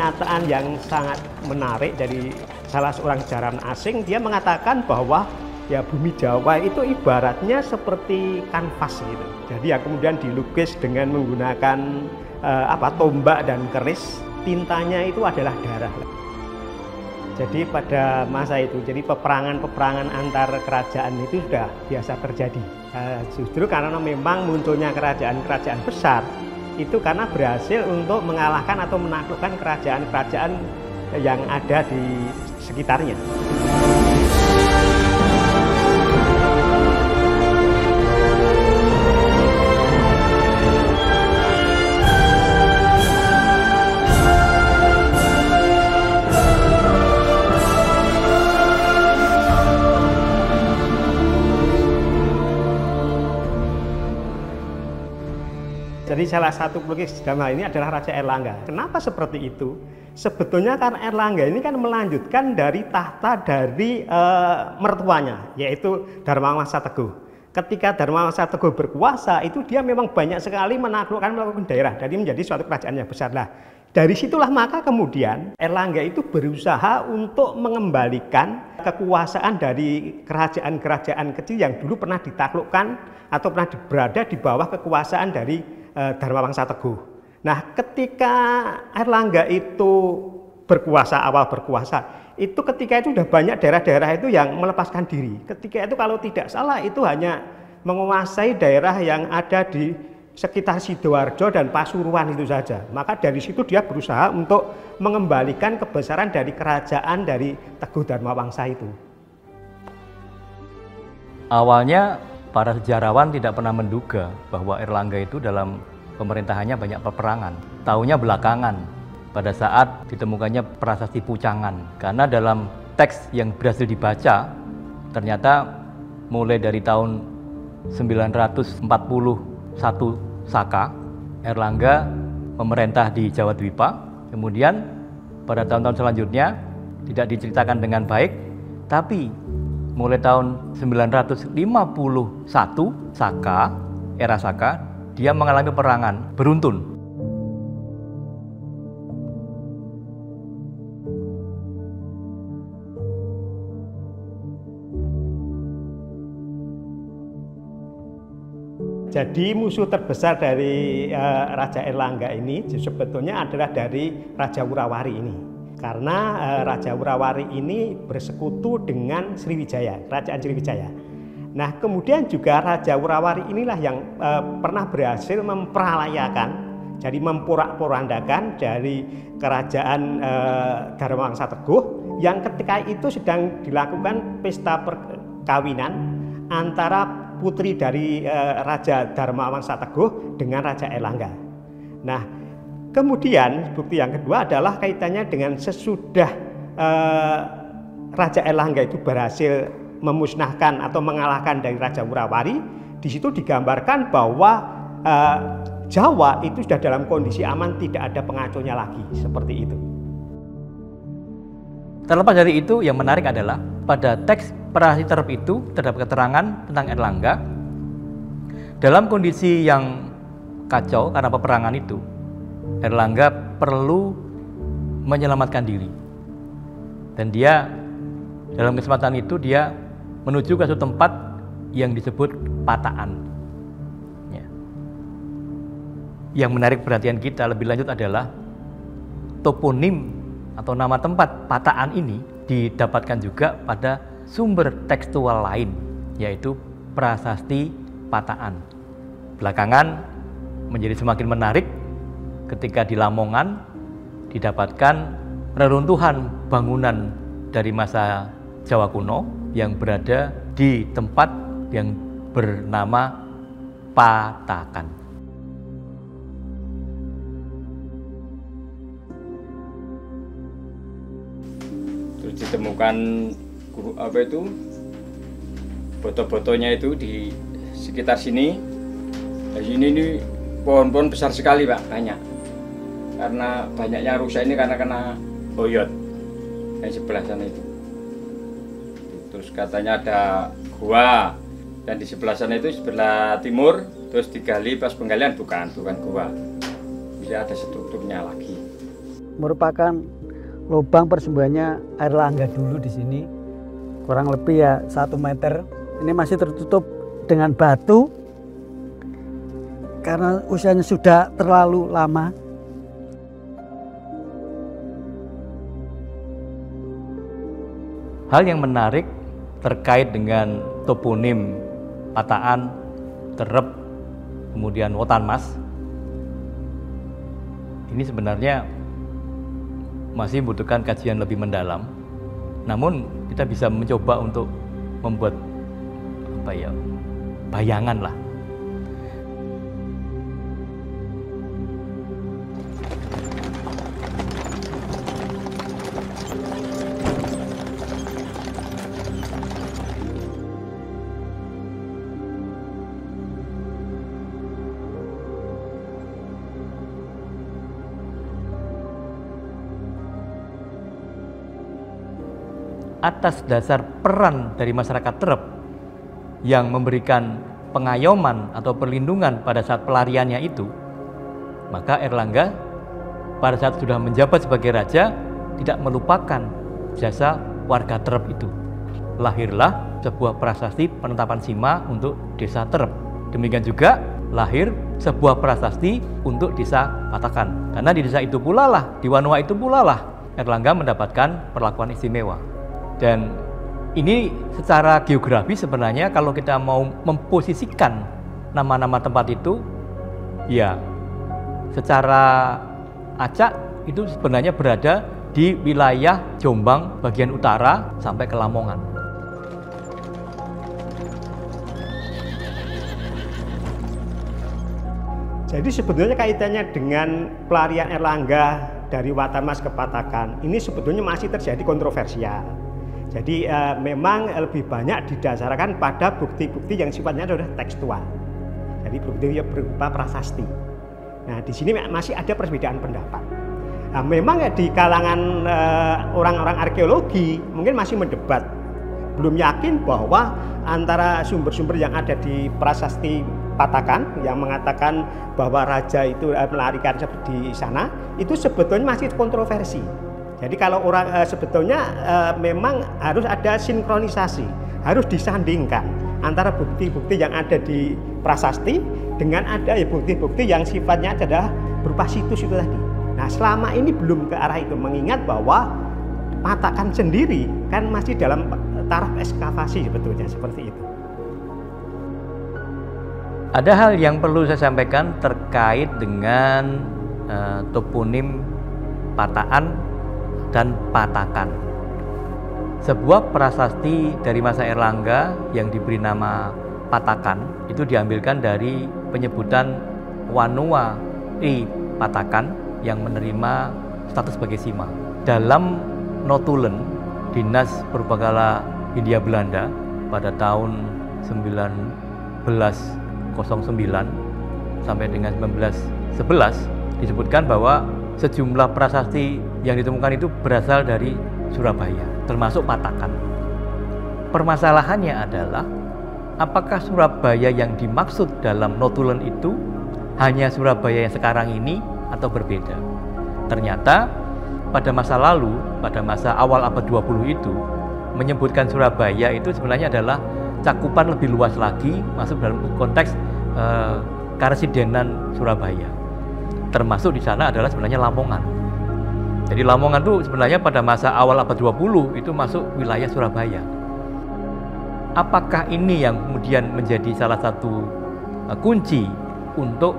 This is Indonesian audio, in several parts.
pernyataan yang sangat menarik dari salah seorang sejarawan asing. Dia mengatakan bahwa ya bumi Jawa itu ibaratnya seperti kanvas gitu. Jadi ya kemudian dilukis dengan menggunakan tombak dan keris. Tintanya itu adalah darah. Jadi pada masa itu, jadi peperangan antar kerajaan itu sudah biasa terjadi. Justru karena memang munculnya kerajaan-kerajaan besar, itu karena berhasil untuk mengalahkan atau menaklukkan kerajaan-kerajaan yang ada di sekitarnya. Jadi salah satu pelukis dalam hal ini adalah Raja Airlangga. Kenapa seperti itu? Sebetulnya karena Airlangga ini kan melanjutkan dari tahta dari mertuanya, yaitu Dharmawangsa Teguh. Ketika Dharmawangsa Teguh berkuasa, itu dia memang banyak sekali melakukan daerah, jadi menjadi suatu kerajaan yang besar. Nah, dari situlah maka kemudian Airlangga itu berusaha untuk mengembalikan kekuasaan dari kerajaan-kerajaan kecil yang dulu pernah ditaklukkan atau pernah berada di bawah kekuasaan dari Dharmawangsa Teguh. Nah, ketika Airlangga itu awal berkuasa, itu ketika itu sudah banyak daerah-daerah itu yang melepaskan diri. Ketika itu kalau tidak salah itu hanya menguasai daerah yang ada di sekitar Sidoarjo dan Pasuruan itu saja. Maka dari situ dia berusaha untuk mengembalikan kebesaran dari kerajaan dari Teguh Dharmawangsa itu. Awalnya para sejarawan tidak pernah menduga bahwa Airlangga itu dalam pemerintahannya banyak peperangan. Taunya belakangan pada saat ditemukannya prasasti Pucangan. Karena dalam teks yang berhasil dibaca, ternyata mulai dari tahun 941 Saka, Airlangga memerintah di Jawa Dwipa. Kemudian pada tahun-tahun selanjutnya tidak diceritakan dengan baik, tapi mulai tahun 951 Saka, era Saka, dia mengalami peperangan beruntun. Jadi musuh terbesar dari Raja Airlangga ini sebetulnya adalah dari Raja Wurawari ini. Karena Raja Wurawari ini bersekutu dengan Sriwijaya, Kerajaan Sriwijaya. Nah, kemudian juga Raja Wurawari inilah yang pernah berhasil memperalayakan, jadi memporak-porandakan dari kerajaan Dharmawangsa Teguh yang ketika itu sedang dilakukan pesta perkawinan antara putri dari Raja Dharmawangsa Teguh dengan Raja Airlangga. Nah, kemudian bukti yang kedua adalah kaitannya dengan sesudah Raja Airlangga itu berhasil memusnahkan atau mengalahkan dari Raja Wurawari. Di situ digambarkan bahwa Jawa itu sudah dalam kondisi aman, tidak ada pengacaunya lagi, seperti itu. Terlepas dari itu, yang menarik adalah pada teks Prasasti Terep itu terdapat keterangan tentang Airlangga dalam kondisi yang kacau karena peperangan itu. Airlangga perlu menyelamatkan diri, dan dia dalam kesempatan itu dia menuju ke suatu tempat yang disebut Pataan. Ya. Yang menarik perhatian kita lebih lanjut adalah toponim atau nama tempat Pataan ini didapatkan juga pada sumber tekstual lain, yaitu Prasasti Pataan. Belakangan menjadi semakin menarik ketika di Lamongan didapatkan reruntuhan bangunan dari masa Jawa kuno yang berada di tempat yang bernama Patakan. Terus ditemukan foto-fotonya itu di sekitar sini. Di sini ini pohon-pohon besar sekali, Pak, banyak. Karena banyaknya rusak ini karena kena boyot yang sebelah sana itu. Terus katanya ada gua, dan di sebelah sana itu sebelah timur, terus digali pas penggalian bukan gua, bisa ada strukturnya lagi. merupakan lubang persembunyiannya Airlangga dulu di sini, kurang lebih ya 1 meter. Ini masih tertutup dengan batu karena usianya sudah terlalu lama. Hal yang menarik terkait dengan toponim Pataan, Terep, kemudian Wotanmas, ini sebenarnya masih membutuhkan kajian lebih mendalam. Namun kita bisa mencoba untuk membuat bayangan lah. Atas dasar peran dari masyarakat Terep yang memberikan pengayoman atau perlindungan pada saat pelariannya itu, maka Airlangga pada saat sudah menjabat sebagai raja tidak melupakan jasa warga Terep itu. Lahirlah sebuah prasasti penetapan sima untuk desa Terep. Demikian juga lahir sebuah prasasti untuk desa Patakan. Karena di desa itu pula lah, di Wanua itu pula lah Airlangga mendapatkan perlakuan istimewa. Dan ini secara geografi sebenarnya kalau kita mau memposisikan nama-nama tempat itu, ya secara acak itu sebenarnya berada di wilayah Jombang bagian utara sampai ke Lamongan. Jadi sebetulnya kaitannya dengan pelarian Airlangga dari Wotanmas ke Patakan ini sebetulnya masih terjadi kontroversial. Jadi memang lebih banyak didasarkan pada bukti-bukti yang sifatnya adalah tekstual. Jadi bukti berupa prasasti. Nah di sini masih ada perbedaan pendapat. Nah, memang di kalangan orang-orang arkeologi mungkin masih mendebat, belum yakin bahwa antara sumber-sumber yang ada di prasasti Patakan yang mengatakan bahwa raja itu melarikan di sana itu sebetulnya masih kontroversi. Jadi kalau orang sebetulnya memang harus ada sinkronisasi, harus disandingkan antara bukti-bukti yang ada di prasasti dengan ada bukti-bukti yang sifatnya adalah berupa situs itu tadi. Nah selama ini belum ke arah itu, mengingat bahwa Patakan sendiri kan masih dalam taraf ekskavasi sebetulnya seperti itu. Ada hal yang perlu saya sampaikan terkait dengan toponim Pataan dan Patakan. Sebuah prasasti dari masa Airlangga yang diberi nama Patakan itu diambilkan dari penyebutan Wanua I Patakan yang menerima status sebagai sima. Dalam notulen Dinas Purbakala Hindia Belanda pada tahun 1909 sampai dengan 1911 disebutkan bahwa sejumlah prasasti yang ditemukan itu berasal dari Surabaya, termasuk Patakan. Permasalahannya adalah apakah Surabaya yang dimaksud dalam notulen itu hanya Surabaya yang sekarang ini atau berbeda? Ternyata pada masa lalu, pada masa awal abad 20 itu menyebutkan Surabaya itu sebenarnya adalah cakupan lebih luas lagi, masuk dalam konteks karesidenan Surabaya. Termasuk di sana adalah sebenarnya Lamongan. Jadi Lamongan itu sebenarnya pada masa awal abad 20 itu masuk wilayah Surabaya. Apakah ini yang kemudian menjadi salah satu kunci untuk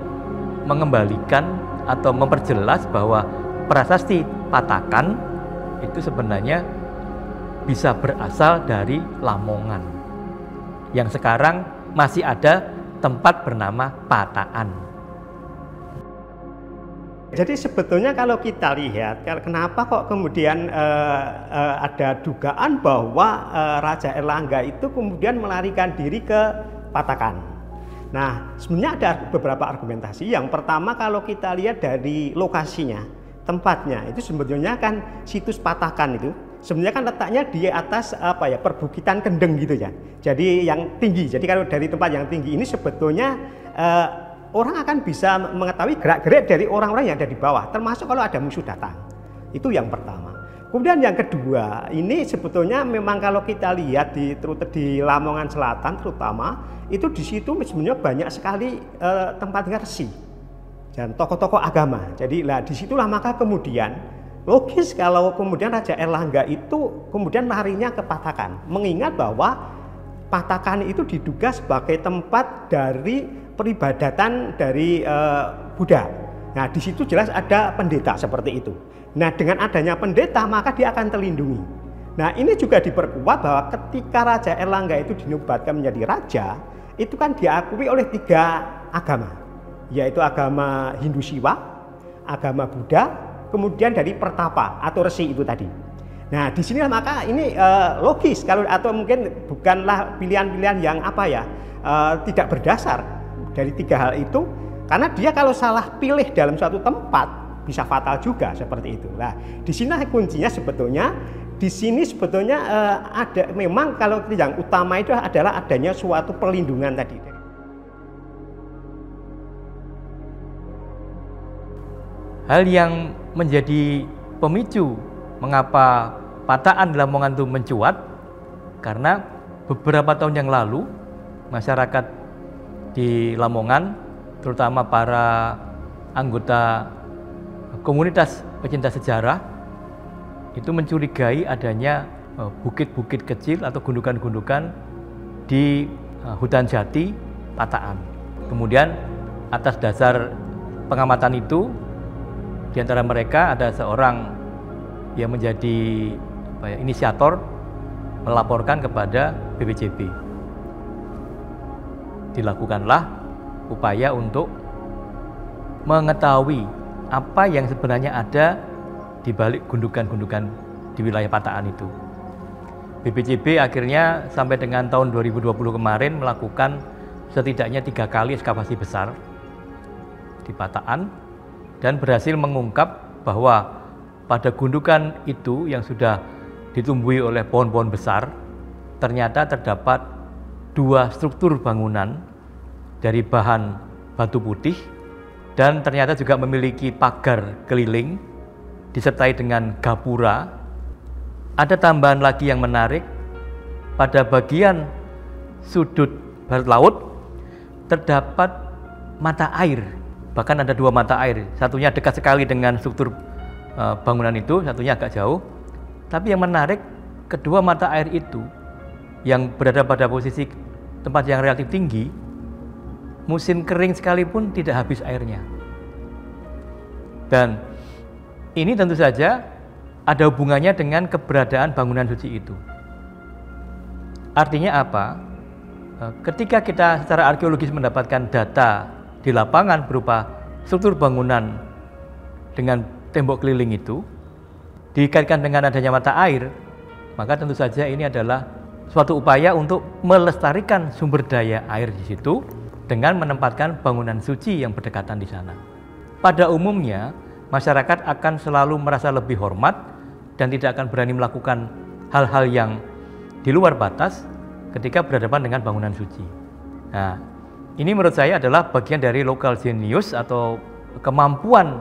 mengembalikan atau memperjelas bahwa prasasti Patakan itu sebenarnya bisa berasal dari Lamongan yang sekarang masih ada tempat bernama Pataan. Jadi sebetulnya kalau kita lihat, kenapa kok kemudian ada dugaan bahwa Raja Airlangga itu kemudian melarikan diri ke Patakan. Nah, sebenarnya ada beberapa argumentasi. Yang pertama kalau kita lihat dari lokasinya, tempatnya itu sebetulnya kan situs Patakan itu sebenarnya kan letaknya di atas perbukitan kendeng gitu ya. Jadi yang tinggi. Jadi kalau dari tempat yang tinggi ini sebetulnya orang akan bisa mengetahui gerak-gerik dari orang-orang yang ada di bawah, termasuk kalau ada musuh datang. Itu yang pertama. Kemudian yang kedua, ini sebetulnya memang kalau kita lihat di Lamongan Selatan terutama, itu di situ sebenarnya banyak sekali tempat resi dan tokoh-tokoh agama. Jadi lah disitulah maka kemudian logis kalau kemudian Raja Airlangga itu kemudian larinya ke Patakan, mengingat bahwa Patakan itu diduga sebagai tempat dari peribadatan dari Buddha. Nah, di situ jelas ada pendeta seperti itu. Nah, dengan adanya pendeta maka dia akan terlindungi. Nah, ini juga diperkuat bahwa ketika Raja Airlangga itu dinobatkan menjadi raja, itu kan diakui oleh 3 agama, yaitu agama Hindu Siwa, agama Buddha, kemudian dari Pertapa atau Resi itu tadi. Nah, di sinilah maka ini logis kalau atau mungkin bukanlah pilihan-pilihan yang tidak berdasar dari 3 hal itu, karena dia kalau salah pilih dalam suatu tempat bisa fatal juga seperti itu. Nah, di sini kuncinya sebetulnya ada memang kalau yang utama itu adalah adanya suatu perlindungan tadi. Hal yang menjadi pemicu mengapa Pataan di Lamongan itu mencuat karena beberapa tahun yang lalu masyarakat di Lamongan, terutama para anggota komunitas pecinta sejarah, itu mencurigai adanya bukit-bukit kecil atau gundukan-gundukan di hutan jati Pataan. Kemudian atas dasar pengamatan itu, di antara mereka ada seorang yang menjadi inisiator melaporkan kepada BPJB. Dilakukanlah upaya untuk mengetahui apa yang sebenarnya ada di balik gundukan-gundukan di wilayah Pataan itu. BPJB akhirnya sampai dengan tahun 2020 kemarin melakukan setidaknya 3 kali ekskavasi besar di Pataan dan berhasil mengungkap bahwa pada gundukan itu yang sudah ditumbuhi oleh pohon-pohon besar, ternyata terdapat 2 struktur bangunan dari bahan batu putih dan ternyata juga memiliki pagar keliling disertai dengan gapura. Ada tambahan lagi yang menarik, pada bagian sudut barat laut terdapat mata air, bahkan ada 2 mata air, satunya dekat sekali dengan struktur bangunan itu, satunya agak jauh. Tapi yang menarik, kedua mata air itu yang berada pada posisi tempat yang relatif tinggi, musim kering sekalipun tidak habis airnya. Dan ini tentu saja ada hubungannya dengan keberadaan bangunan suci itu. Artinya apa? Ketika kita secara arkeologis mendapatkan data di lapangan berupa struktur bangunan dengan tembok keliling itu, dikaitkan dengan adanya mata air, maka tentu saja ini adalah suatu upaya untuk melestarikan sumber daya air di situ dengan menempatkan bangunan suci yang berdekatan di sana. Pada umumnya, masyarakat akan selalu merasa lebih hormat dan tidak akan berani melakukan hal-hal yang di luar batas ketika berhadapan dengan bangunan suci. Nah, ini menurut saya adalah bagian dari local genius atau kemampuan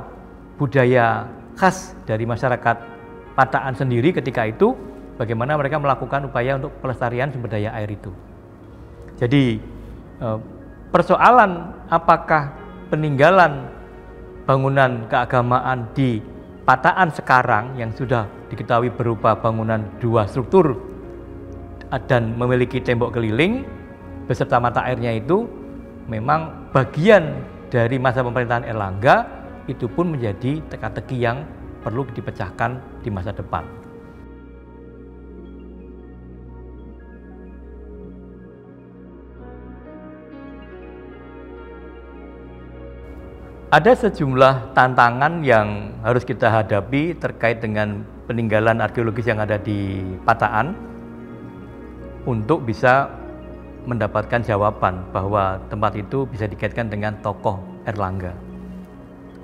budaya khas dari masyarakat Pataan sendiri ketika itu, bagaimana mereka melakukan upaya untuk pelestarian sumber daya air itu. Jadi persoalan apakah peninggalan bangunan keagamaan di Pataan sekarang yang sudah diketahui berupa bangunan 2 struktur dan memiliki tembok keliling beserta mata airnya itu memang bagian dari masa pemerintahan Airlangga, itu pun menjadi teka-teki yang perlu dipecahkan di masa depan. Ada sejumlah tantangan yang harus kita hadapi terkait dengan peninggalan arkeologis yang ada di Pataan untuk bisa mendapatkan jawaban bahwa tempat itu bisa dikaitkan dengan tokoh Airlangga.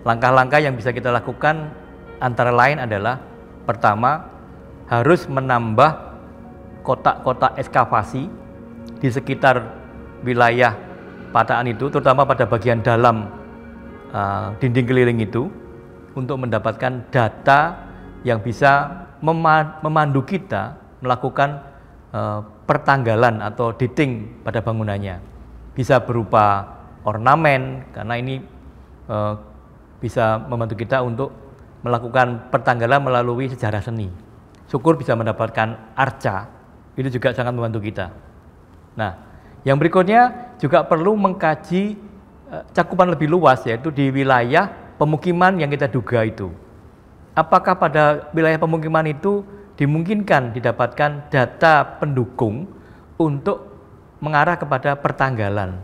Langkah-langkah yang bisa kita lakukan antara lain adalah, pertama, harus menambah kotak-kotak ekskavasi di sekitar wilayah Pataan itu, terutama pada bagian dalam dinding keliling itu, untuk mendapatkan data yang bisa memandu kita melakukan pertanggalan atau dating pada bangunannya. Bisa berupa ornamen, karena ini bisa membantu kita untuk melakukan pertanggalan melalui sejarah seni. Syukur bisa mendapatkan arca, itu juga sangat membantu kita. Nah, yang berikutnya juga perlu mengkaji cakupan lebih luas, yaitu di wilayah pemukiman yang kita duga itu. Apakah pada wilayah pemukiman itu dimungkinkan didapatkan data pendukung untuk mengarah kepada pertanggalan?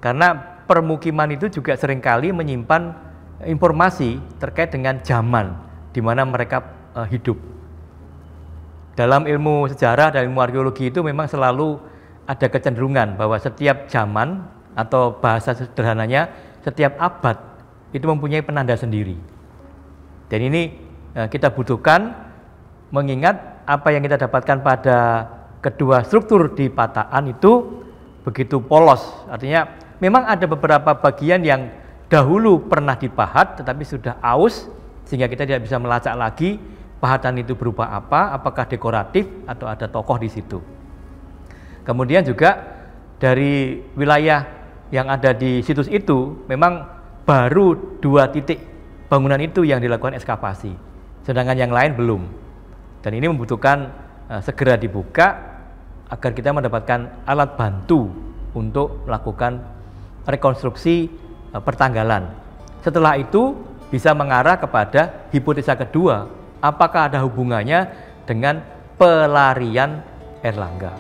Karena permukiman itu juga seringkali menyimpan informasi terkait dengan zaman di mana mereka hidup. Dalam ilmu sejarah dan ilmu arkeologi itu memang selalu ada kecenderungan bahwa setiap zaman atau bahasa sederhananya setiap abad itu mempunyai penanda sendiri. Dan ini kita butuhkan mengingat apa yang kita dapatkan pada kedua struktur di Pataan itu begitu polos. Artinya memang ada beberapa bagian yang dahulu pernah dipahat tetapi sudah aus sehingga kita tidak bisa melacak lagi pahatan itu berupa apa, apakah dekoratif atau ada tokoh di situ. Kemudian juga dari wilayah yang ada di situs itu memang baru 2 titik bangunan itu yang dilakukan ekskavasi, sedangkan yang lain belum. Dan ini membutuhkan segera dibuka agar kita mendapatkan alat bantu untuk melakukan rekonstruksi pertanggalan. Setelah itu bisa mengarah kepada hipotesa kedua, apakah ada hubungannya dengan pelarian Erlangga.